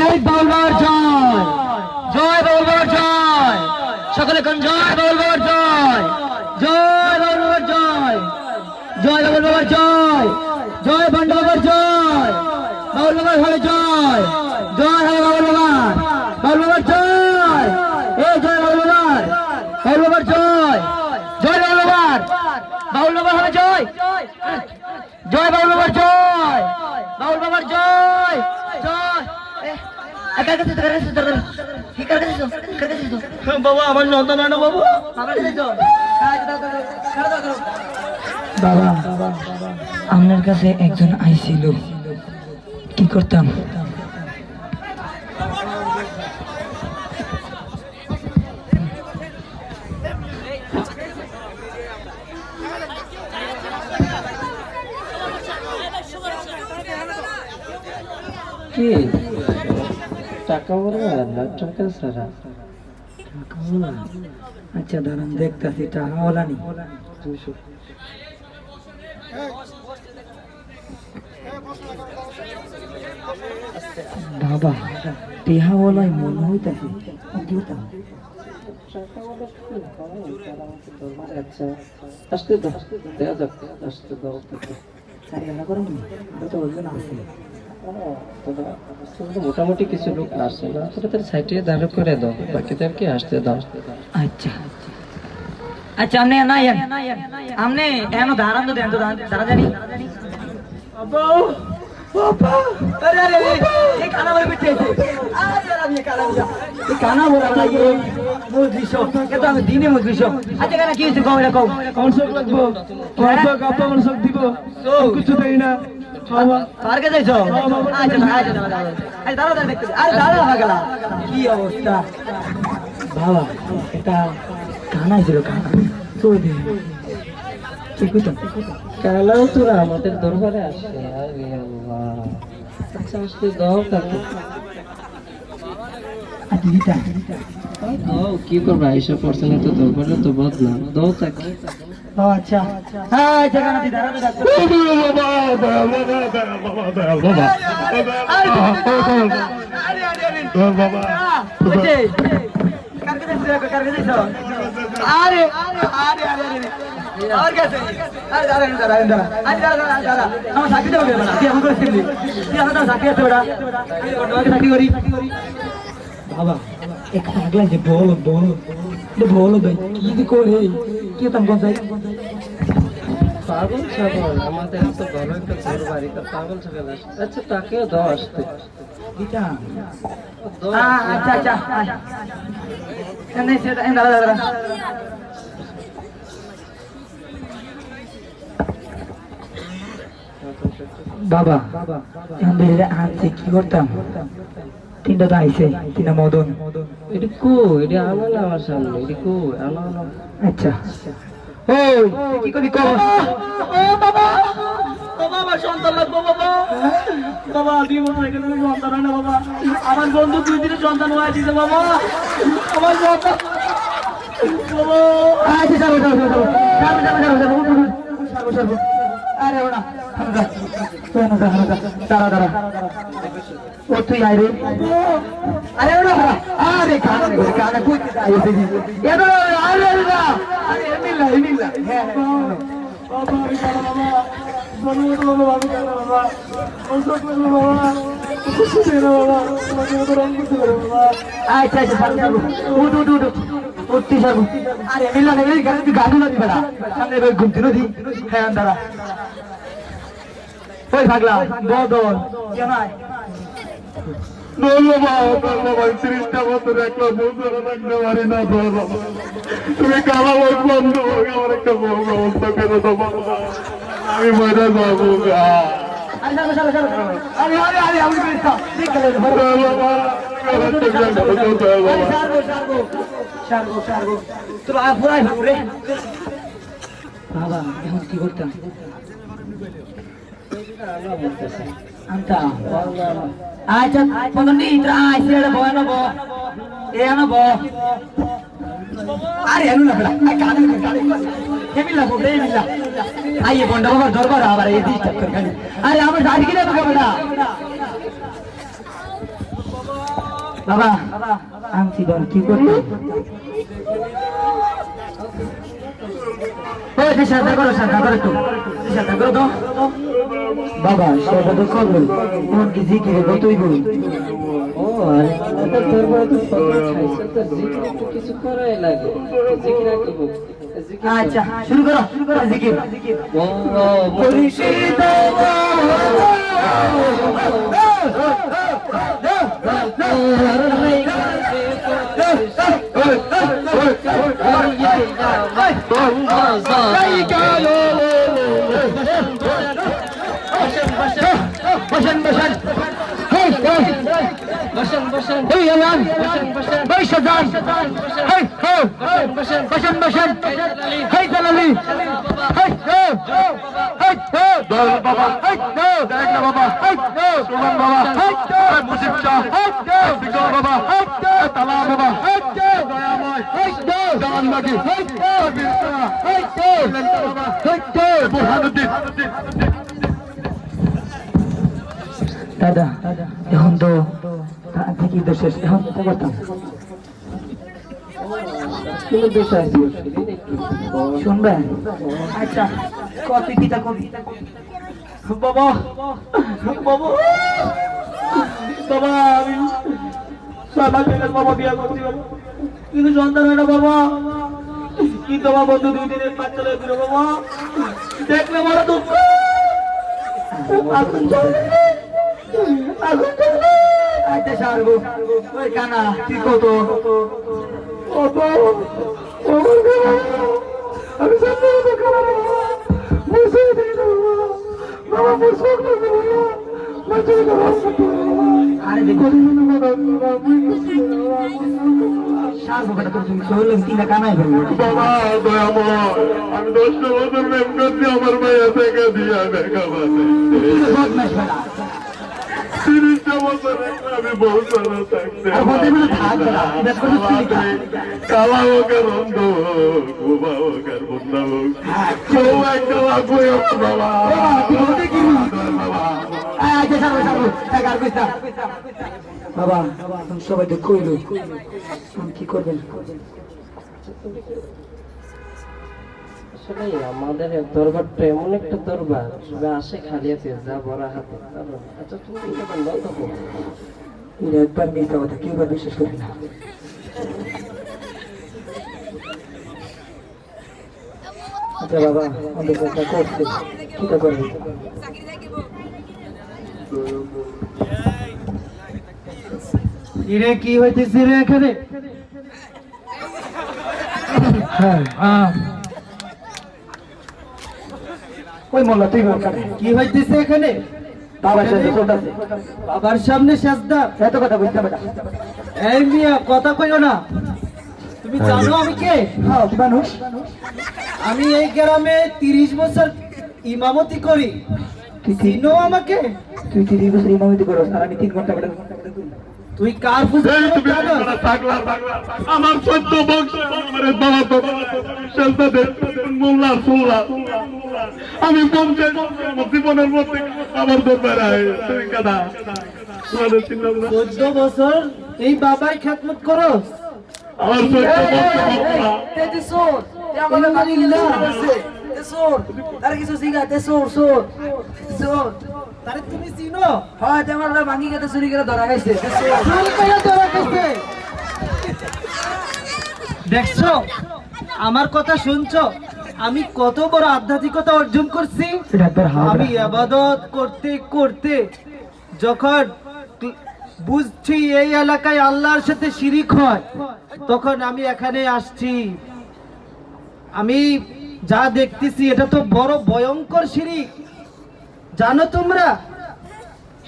এই বাউলবার জয় জয় বাউলবার জয় সকলে কোন জয় বাউলবার জয় জয় বাউলবার জয় জয় বাউলবার জয় জয় বন্ডবার জয় বাউলবার হলে জয় জয় হলে বাউলবার বাউলবার জয় এই জয় বাউলবার বাউলবার জয় জয় বাউলবার বাউলবার হলে জয় জয় বাউলবার জয় বাউলবার জয় জয় বাবা আমার সন্তান হয় না বাবা বাবা আপনার কাছে একজন আইছিল কি করতাম কি টাকা বলবো না টাকা সারা টাকা বলবো আচ্ছা দাঁড়ান দেখতেছি টাকা ওলা নি বাবা টিহা ওলাই মনে হইতাছে দিতাম আচ্ছা আসতে দাও দেওয়া যাক আসতে দাও রান্না করেন তো ওজন আছে মোটামুটি কিছু লোক আসছে না তাদের সাইডে দাঁড় করে দাও বাকিদেরকে আসতে দাও আচ্ছা আচ্ছা আমনে না আমনে এনো দাঁড়ান তো দেন তো দাঁড়া জানি বাবা বাবা আরে আরে এই কানা বলে বিটেছে আরে আরে এই কানা বলা এই কানা বলা লাগে মুদ্রিশ এটা আমি দিনে মুদ্রিশ আচ্ছা কানা কি হইছে কও এটা কও কোন শোক লাগবো কোন শোক আপা কোন শোক দিব কিছু দেই না বাবা আর কে যাইছো আচ্ছা আচ্ছা দাঁড়া আরে দাঁড়া দাঁড়া দেখতে আরে দাঁড়া ভাগলা কি অবস্থা বাবা এটা কানা ছিল কানা তো দে ঠিক তো কানাও তোরা আমাদের দরবারে আসে আরে আল্লাহ আচ্ছা আসতে দাও কাকু আদিতা দাও কি করবা এসব পার্সোনাল তো দরবারে তো বদলা দাও তাকে ও আচ্ছা হ্যাঁ জায়গা না দাঁড়া দাঁড়া বাবা আরে আরে আরে বাবা বুঝে কারকে দিছো আরে আরে আরে আরে আর कैसे আরে দাঁড়া দাঁড়া দাঁড়া আরে দাঁড়া দাঁড়া আমার সাথে যাবে না তুই আমাকে চিনলি তুই আমার সাথে আছে বড়া বড় সাথে করি বাবা এক আগলা যে বলো ভাই কি করে কি তুমি কোন যাই পাগল ছাগল আমাদের তো ভালো একটা ঘর বাড়ি তো পাগল ছাগল আচ্ছা তাকে দাও আসতে এটা আচ্ছা আচ্ছা এনে সে দাঁড়া দাঁড়া বাবা আমাদের আনছে কি করতাম তিনটা তো আইছে তিনটা মদন এটা কো এটা আনো না আমার সামনে এটা কো আনো আচ্ছা ওই কি করি কো ও বাবা আমার সন্তান লাগবো বাবা বাবা দিব না এখানে সন্তান হয় না বাবা আমার বন্ধু 2 দিনের সন্তান হয়ে দিয়েছে বাবা আমার সন্তান বাবা আচ্ছা যাও আরে ওরা দাঁড়া ও তুই আরে আরে ওরা আরে কানে কইতে আইছে জি এদো আরে আরে এমিলা হ্যাঁ বাবা আমি কালা বাবা বাবা বাবা ও সব বাবা কিছু দেন বাবা তোমাকে তো রং করতে পারো বাবা আচ্ছা সামনে উঠ উঠতি যাব আরে এমিলা রে গাড়ি তুই গাড়ি লাগবে না সামনে ভাই ঘুমতে নদী হ্যাঁ দাঁড়া ওই ভাগলা বদল কেন আয় বাবা 30টা বছর একলা বন্ধু রাখতে পারি না তুমি কালা বই বন্ধ আমার একটা ব্যবস্থা করে দাও আমি মরে যাবো বাবা এখন কি করতাম Anta, aja, pengen di itra, istri ada bawa nopo, iya nopo, আরে এনু না বেটা কানে কানে কেমিলা বলে এমিলা আইয়ে বন্ডা বাবা দরবার আবার এই ডিস্টার্ব করে খালি আরে আমার গাড়ি কিনে দেবো বেটা বাবা আনছি বল কি করতে ওই যে সাদা করো একটু সাদা করো তো বাবা সেটা তো করবো কোন কি জিকিরে কতই বল ও আরে এটা দরবার তো ফটো খাইছে তো জিকির একটু কিছু করাই লাগে জিকির কি বল আচ্ছা শুরু করো জিকির ও মুর্শিদ বসেন এই আলাম বসেন শাহজাহান এই বসেন এই জালালি এই দল বাবা এই দেখ না বাবা এই সুমন বাবা এই মুজিব শাহ এই বিকল বাবা এই তালা বাবা এই দয়াময় এই জাহানবাগী এই বীরসা এই বাবা এই বুরহানুদ্দিন দাদা এখন তো থেকে তো শেষ এখন তো করতাম শুনবেন আচ্ছা কপি কিতা কবি বাবা বাবা বাবা আমি বাবা বিয়া করছি বাবা কিন্তু সন্তান হয় না বাবা কি তোমার বন্ধু 2 দিনের বাচ্চা লয়ে দিল বাবা দেখলে বড় দুঃখ আচ্ছা সারবো ওই কানা তুই কত আমি কানাই ফেলবো বাবা আমি 10 বছর প্রেম করছি আমার মাইয়া থেকে দিয়া দেখা আমি বহু থাকতে কালা হোক আর অন্ধ হোক বোবা হোক আর বন্ধা হোক কেউ একটা লাগবে বাবা বাবা সবাই তো কইল কি করবেন আসলে আমাদের দরবারটা এমন একটা দরবার সবাই আসে খালি আছে যা বড় হাতে আচ্ছা তুমি এটা বন্ধ করো এটা একবার মিথ্যা কথা কেউ বা বিশ্বাস করে না আচ্ছা বাবা আমাদের কথা করছে কিটা করবে ইরে কি হইতেছে রে এখানে হ্যাঁ ওই মোল্লা তুই কি হইতেছে এখানে বাবার সামনে সেজদা এত কথা বুঝতে পারা এই মিয়া কথা কইও না তুমি জানো আমি কে হ্যাঁ মানুষ আমি এই গ্রামে 30 বছর ইমামতি করি তুই চিনো আমাকে তুই 30 বছর ইমামতি করো আর আমি 3 ঘন্টা তুই কার পূজা আমার 14 বংশ আমার বাবা তো সন্তানের মোল্লা ফুল্লা আমি বংশে জীবনের মধ্যে আমার দরবারে আয় তুই কাদা 14 বছর এই বাবার খেদমত করো আমার 14 বছর তেজি সোর আমাকে মানি না সোর তার কিছু শিখা সোর সোর সোর তারে তুমি চিনো হ্যাঁ তোমার ভাঙি গেতে চুরি করে ধরা গেছে চুরি করে ধরা গেছে দেখছো আমার কথা শুনছো আমি কত বড় আধ্যাত্মিকতা অর্জন করছি আমি ইবাদত করতে করতে যখন বুঝছি এই এলাকায় আল্লাহর সাথে শিরিক হয় তখন আমি এখানে আসছি আমি যা দেখতেছি এটা তো বড় ভয়ঙ্কর শিরিক জানো তোমরা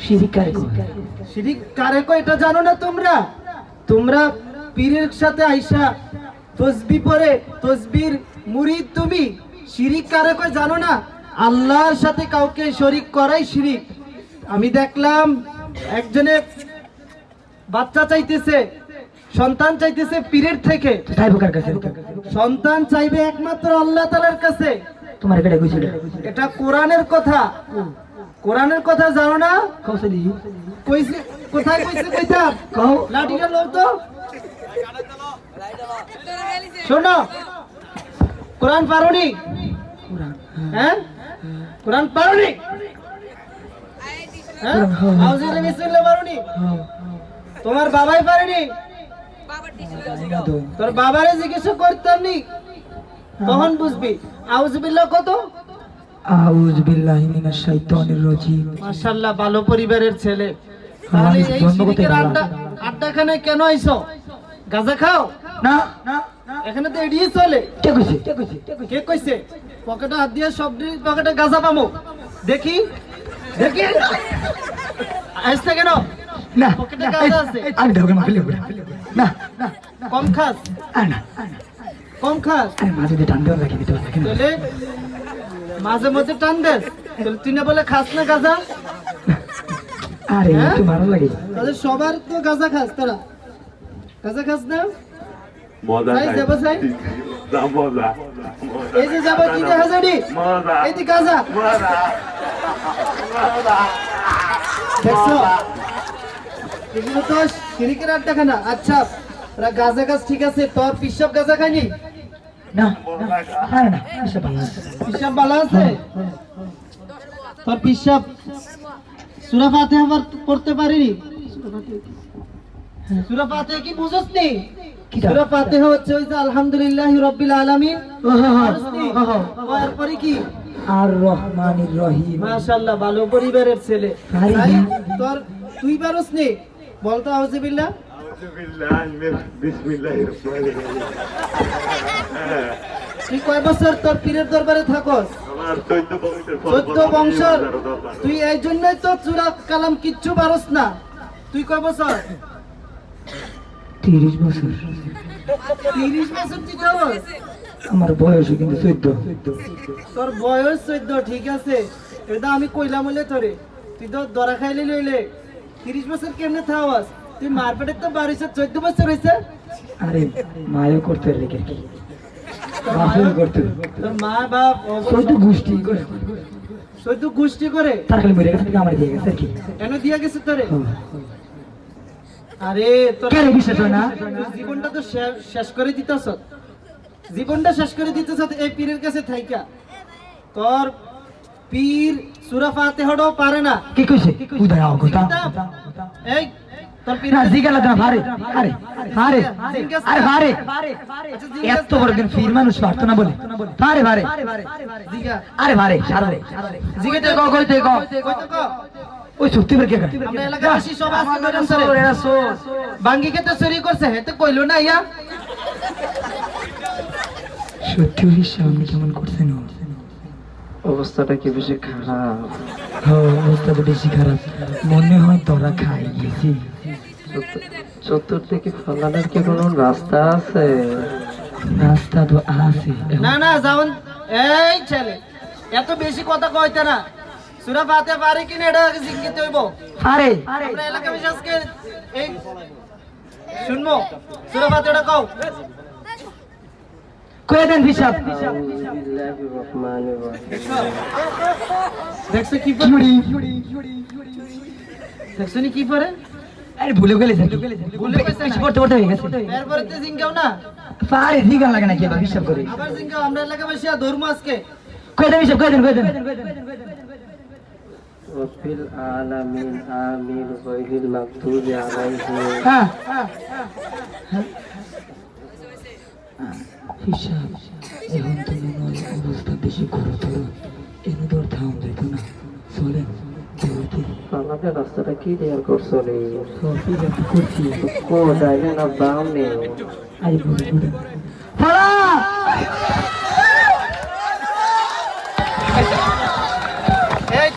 শিরিক কারে কয় এটা জানো না তোমরা তোমরা পীরের সাথে আইসা তসবিহ পড়ে তসবির মুরিদ তুমি শিরিক কারে কয় জানো না আল্লাহর সাথে কাউকে শরীক করাই শিরিক আমি দেখলাম একজনে বাচ্চা চাইতেছে সন্তান চাইতেছে পীরের থেকে, চাইবো কার কাছে? সন্তান চাইবে একমাত্র আল্লাহ তাআলার কাছে। তোমার কেটে কইছিল এটা কোরআনের কথা। কোরআনের কথা জানো না? কৌশলী কইছে, কোথায় কইছে কইতা? কও লাঠিটা লও তো। শোনো, কোরআন পারোনি? কোরআন হ্যাঁ, কোরআন পারোনি? হ্যাঁ, আউযু বিসমিল্লাহ পারোনি? তোমার বাবাই পারেনি? তোর বাবারে জিজ্ঞাসা করতাম নি, তখন বুঝবি। আউযু বিল্লাহ কত? আউযু বিল্লাহি মিনাশ শাইতানির রাজিম। মাশাআল্লাহ, ভালো পরিবারের ছেলে। তাহলে এই সিরিকের আড্ডাখানে কেন আইছো? গাঁজা খাও না না, এখানে তো এড়িয়ে চলে। কে কইছে? কে কইছে? পকেটে হাত দিয়ে সব পকেটে গাঁজা পামো। দেখি দেখি, আসতে কেন? না পকেটে গাঁজা আছে। আমি ঢোকে মাফিলে না না, কম খাস? না কম খাস? আরে মাঝে দিয়ে টান দেওয়া লাগে ভিতরে থাকে না। তাহলে মাঝে মাঝে টান দেস, তাহলে তুই না বলে খাস না গাঁজা? আরে হ্যাঁ? একটু ভালো লাগে। তাহলে সবার তো গাঁজা খাস, তোরা গাঁজা খাস না? মজা যাই, যাবো যাই। মজা এই যে যাবো কি দেখা জানি, মজা এই যে গাঁজা মজা দেখছো, এগুলো তো শিরিকের আড্ডাখানা। আচ্ছা, তোরা গাঁজা খাস ঠিক আছে, তোর পিসাব গাঁজা খাইনি? না আরে না, এসব ভালো আছে। পিসাব ভালো আছে? তোর পিসাব সূরা ফাতিহা পড়তে পারিনি? সূরা ফাতিহা কি বুঝছ নি? কিটা? সূরা ফাতিহা হচ্ছে ওই যে আলহামদুলিল্লাহি রাব্বিল আলামিন। এরপরে কি? আর রহমানির রহিম। মাশাআল্লাহ, ভালো পরিবারের ছেলে। আরে তাই হ্যাঁ। তোর তুই পারস নি? বলতো আউযুবিল্লাহ। বিসমিল্লাহির রহমানির রহিম। তুই কয় বছর তোর পীরের দরবারে থাকস? আমার 14 বংশের। তুই এই জন্যই তো সূরা কালাম কিচ্ছু পারস না। তুই কয় বছর? 30 বছর। 30 বছর তুই থাকস? আমার বয়স কিন্তু 14। তোর বয়স 14, ঠিক আছে, এটা আমি কইলাম বলে তোরে। তুই তো দরা খাইলে লইলে 30 বছর কেমনে থাকস? তুই মারপেটে তো 14 বছর হয়েছে। আরে মায়ও করতে রেখে কি বাপও করতে। তোর মা বাপ সই তো গোষ্ঠী করে, 14 গোষ্ঠী করে তার খালি মরে গেছে, আমার দিয়ে গেছে আর কি। কেন দিয়া গেছে তোরে? আরে তোর কেন বিশ্বাস হয় না? তোর জীবনটা তো শেষ করে দিতেছ, জীবনটা শেষ করে দিতেছ এই পীরের কাছে থাইকা। তোর পীর সূরা ফাতিহাও পারে না। কি কইছে? উদয় আও কথা। এই তোর পীর না জিগালা না ভারে। আরে ভারে আরে ভারে এত বড় দিন ফির মানুষ পারতো না বলে ভারে ভারে জিগা আরে ভারে সারে জিগাতে কও কইতে কও কইতো ক ওই সত্যি বের কে করে আমরা এলাকাবাসী সব আজকে ধরেন ধরে এরা সোর বাঙ্গি খেতে চুরি করছে, হেতে কইলো না ইয়া। সত্যি ওই সামনে কেমন করছেন? অবস্থাটা কি বেশি খারাপ? হ্যাঁ অবস্থা তো বেশি খারাপ, মনে হয় তোরা খাই গেছি। চতুর্দিকে ফলানোর কি কোনো রাস্তা আছে? রাস্তা তো আছে। না না যাওন, এই ছেলে এত বেশি কথা কইতে না। সূরা ফাতিহা পারে কিনা এটা জিজ্ঞেস হইব। আরে আমরা এলাকাবাসী আজকে এই শুনবো, সূরা ফাতিহাটা কও। কয়ে দেন হিসাব। বিসমিল্লাহির রহমানির রহিম। দেখছো কি দেখছো নি কি পরে? আরে ভুলে গেলে ভুলে গেছে না? পড়তে পড়তে হয়ে গেছে। এরপরে তো জিঙ্গাও না, পারে জিগা লাগে না কি হিসাব করে। আবার জিঙ্গাও। আমরা এলাকাবাসী ধর্ম আজকে কয়ে দেন হিসাব, কয়ে দেন রব্বিল আলামিন আমিন গায়রিল মাগদুবি আলাইহিম। হ্যাঁ হিসাব। এখন তো মনে হয় অবস্থা বেশি গুরুতর, এনে তোর থাম যেত না। চলেন আমাদের রাস্তাটা কি ক্লিয়ার করছো রে? সবই ব্যাপার করছি। কো ডাইলে না বামে? আই বলে